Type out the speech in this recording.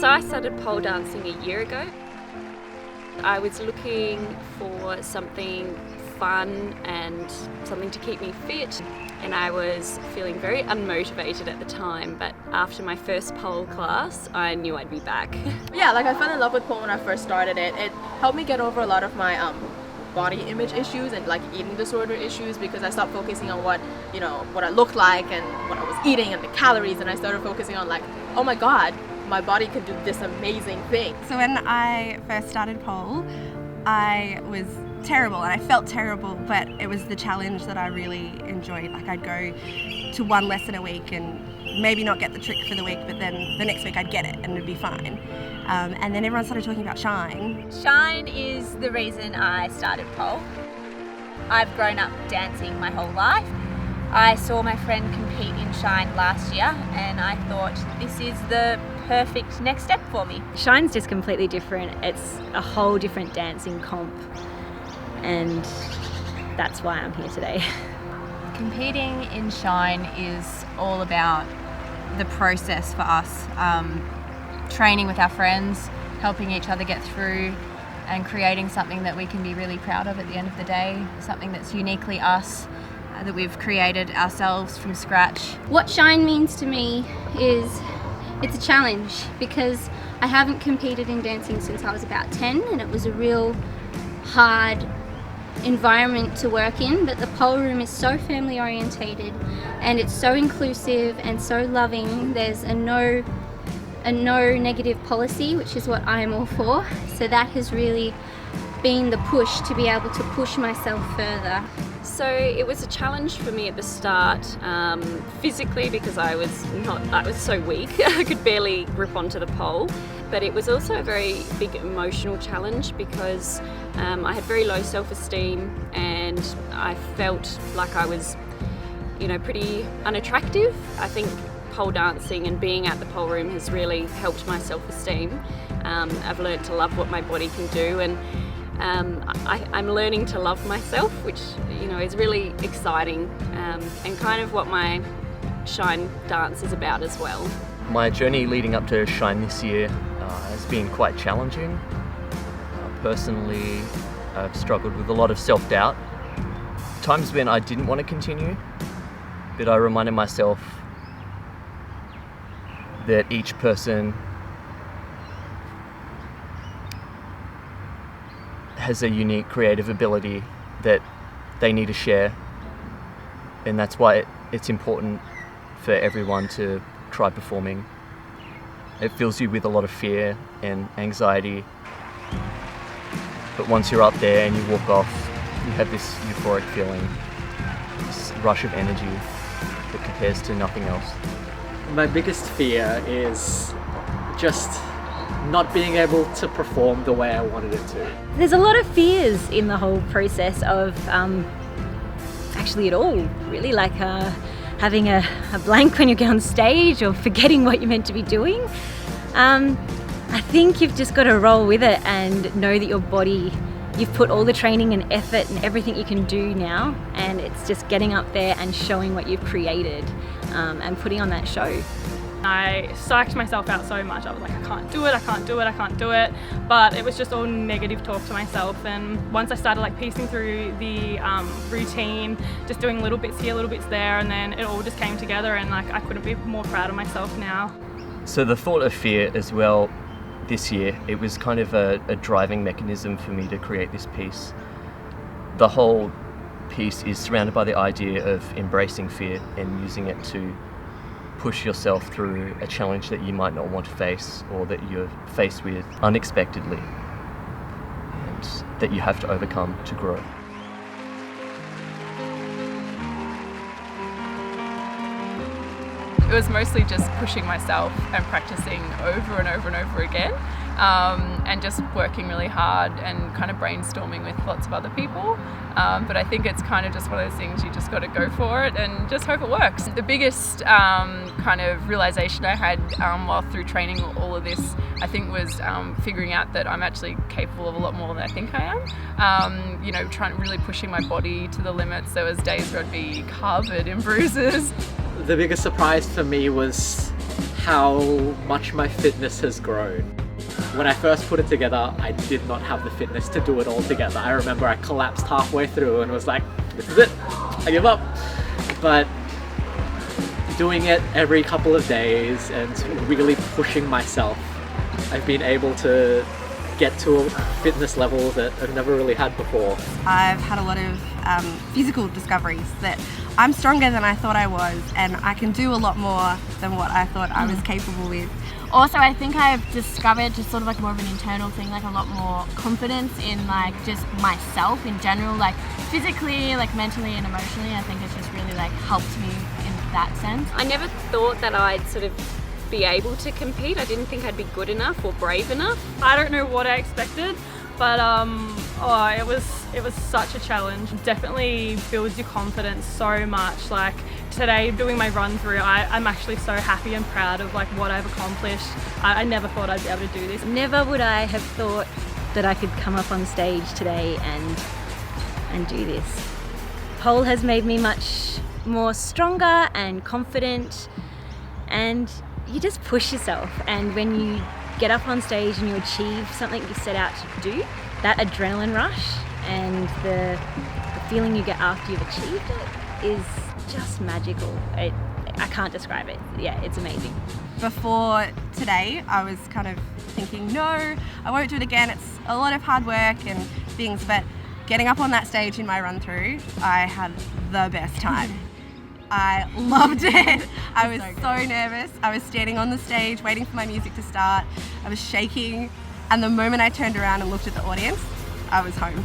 So I started pole dancing a year ago. I was looking for something fun and something to keep me fit, and I was feeling very unmotivated at the time, but after my first pole class I knew I'd be back. Yeah, like I fell in love with pole when I first started it. It helped me get over a lot of my body image issues and like eating disorder issues, because I stopped focusing on what I looked like and what I was eating and the calories, and I started focusing on like, oh my god, my body could do this amazing thing. So when I first started pole, I was terrible and I felt terrible, but it was the challenge that I really enjoyed. Like I'd go to one lesson a week and maybe not get the trick for the week, but then the next week I'd get it and it'd be fine. And then everyone started talking about Shine. Shine is the reason I started pole. I've grown up dancing my whole life. I saw my friend compete in Shine last year and I thought this is the perfect next step for me. Shine's just completely different. It's a whole different dancing comp, and that's why I'm here today. Competing in Shine is all about the process for us, training with our friends, helping each other get through and creating something that we can be really proud of at the end of the day, something that's uniquely us, that we've created ourselves from scratch. What Shine means to me is it's a challenge, because I haven't competed in dancing since I was about 10, and it was a real hard environment to work in, but the pole room is so family orientated and it's so inclusive and so loving. There's a no negative policy, which is what I'm all for, so that has really been the push to be able to push myself further. So it was a challenge for me at the start, physically, because I was so weak. I could barely grip onto the pole. But it was also a very big emotional challenge, because I had very low self-esteem and I felt like I was, pretty unattractive. I think pole dancing and being at the pole room has really helped my self-esteem. I've learned to love what my body can do, and I'm learning to love myself, which is really exciting, and kind of what my Shine dance is about as well. My journey leading up to Shine this year has been quite challenging. Personally, I've struggled with a lot of self-doubt. Times when I didn't want to continue, but I reminded myself that each person has a unique creative ability that they need to share, and that's why it's important for everyone to try performing. It fills you with a lot of fear and anxiety, but once you're up there and you walk off, you have this euphoric feeling, this rush of energy that compares to nothing else. My biggest fear is just not being able to perform the way I wanted it to. There's a lot of fears in the whole process of actually it all, really, like having a blank when you get on stage, or forgetting what you're meant to be doing. I think you've just got to roll with it and know that your body, you've put all the training and effort and everything you can do now, and it's just getting up there and showing what you've created and putting on that show. I psyched myself out so much. I was like, I can't do it, I can't do it, I can't do it. But it was just all negative talk to myself. And once I started piecing through the routine, just doing little bits here, little bits there, and then it all just came together, and I couldn't be more proud of myself now. So the thought of fear as well this year, it was kind of a driving mechanism for me to create this piece. The whole piece is surrounded by the idea of embracing fear and using it to push yourself through a challenge that you might not want to face, or that you're faced with unexpectedly, and that you have to overcome to grow. It was mostly just pushing myself and practicing over and over and over again, and just working really hard and kind of brainstorming with lots of other people. But I think it's kind of just one of those things, you just got to go for it and just hope it works. The biggest kind of realization I had while through training all of this, I think, was figuring out that I'm actually capable of a lot more than I think I am. Really pushing my body to the limits. There was days where I'd be covered in bruises. The biggest surprise for me was how much my fitness has grown. When I first put it together, I did not have the fitness to do it all together. I remember I collapsed halfway through and was like, this is it, I give up. But doing it every couple of days and really pushing myself, I've been able to get to a fitness level that I've never really had before. I've had a lot of physical discoveries that I'm stronger than I thought I was, and I can do a lot more than what I thought I was capable with. Also, I think I've discovered just sort of like more of an internal thing, like a lot more confidence in like just myself in general, like physically, like mentally and emotionally. I think it's just really like helped me in that sense. I never thought that I'd sort of be able to compete. I didn't think I'd be good enough or brave enough. I don't know what I expected, but it was such a challenge. Definitely builds your confidence so much. Like today, doing my run through, I'm actually so happy and proud of like what I've accomplished. I never thought I'd be able to do this. Never would I have thought that I could come up on stage today and do this. Pole has made me much more stronger and confident, and you just push yourself, and when you get up on stage and you achieve something you set out to do, that adrenaline rush and the feeling you get after you've achieved it is just magical. I can't describe it. Yeah, it's amazing. Before today, I was kind of thinking, no, I won't do it again. It's a lot of hard work and things, but getting up on that stage in my run through, I had the best time. I loved it. I was so nervous. I was standing on the stage waiting for my music to start. I was shaking, and the moment I turned around and looked at the audience, I was home.